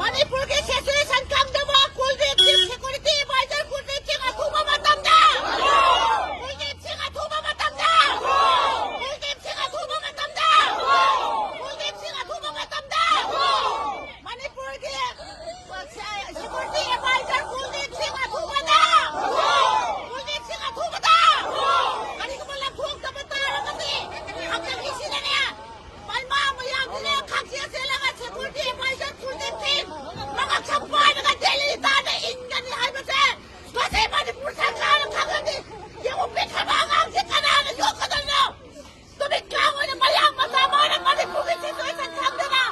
Manipur ke situation kamdaba Kuldeep Singh security advisor Kuldeep Singh athuma matamda Kuldeep Singh athuma matamda Kuldeep Singh athuma matamda Kuldeep Singh athuma matamda Manipur ke security advisor Kuldeep Singh athuma da Kuldeep Singh athuma da kani ko lang thuk ta bata ragati hamna kisi na niya palma mayam dile khaksia se laga security advisor Kuldeep Singh mga kampay mga delita na ingani haibase kasi Manipur sarkar khagati yung upikhabangang si kanana yung kadalo tumiklango na mayang masama ng Manipur ke situation kamdaba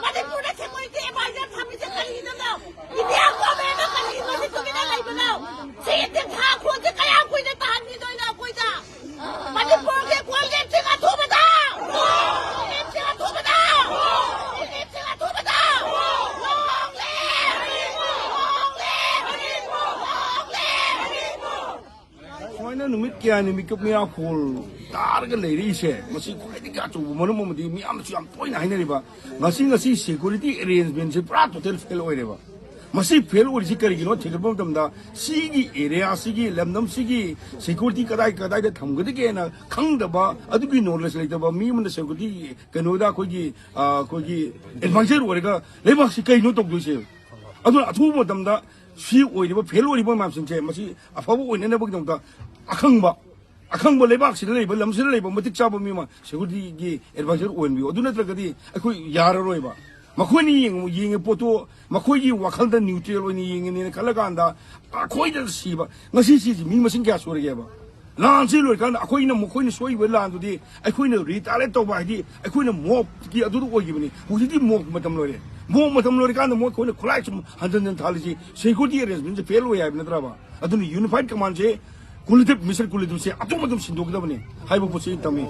Manipur na security advisor kami sa kalino mo hindi ako may nakalino si tuminalay mo na siting hako si kaya ako'y natahan nito na ako'y da Manipur ke Kuldeep Singh athuma da Kuldeep Singh athuma da Kuldeep Singh athuma da long live long live long live Why not meet Kiani make up me a full target lady say, Masi quite got to Monomo, me am to point I never. Masi see security arrangements a prat to tell fellow wherever. Masi fail with Zikari, you know, take about them the Sigi area, Sigi, Lemdom Sigi, security Kadai Kadai, the Tangadagain, Kangdaba, Adu no less later about me and the security, Kanoda, Koji, advisor, whatever, Leva Sika, no talk to say. I don't know them that. She would have failed with my son, Masi, a fowl in another book. Akangba Lebak, she label, Lamsi label, Matic Chabamima, she would be advisor when we do not look at the Yara Roiba. Makuni, ying a poto, Makoyi, Wakanda neutral when ying in Kalaganda, a quite Siba, Nasi, me must gas or ever. Nancy, Aquina Mokoni Soy will land today. I couldn't read Aleto by the, I couldn't mock the Adu evening, who did mock Madame Lore. More Madame Loricana, more could collect some hundred and thalaji, say good year has been the failway of Nadrava. I don't unified command say, Kulitip, Mr. Kulitum say, Atomatum Sindogabani, Hypoposite to me.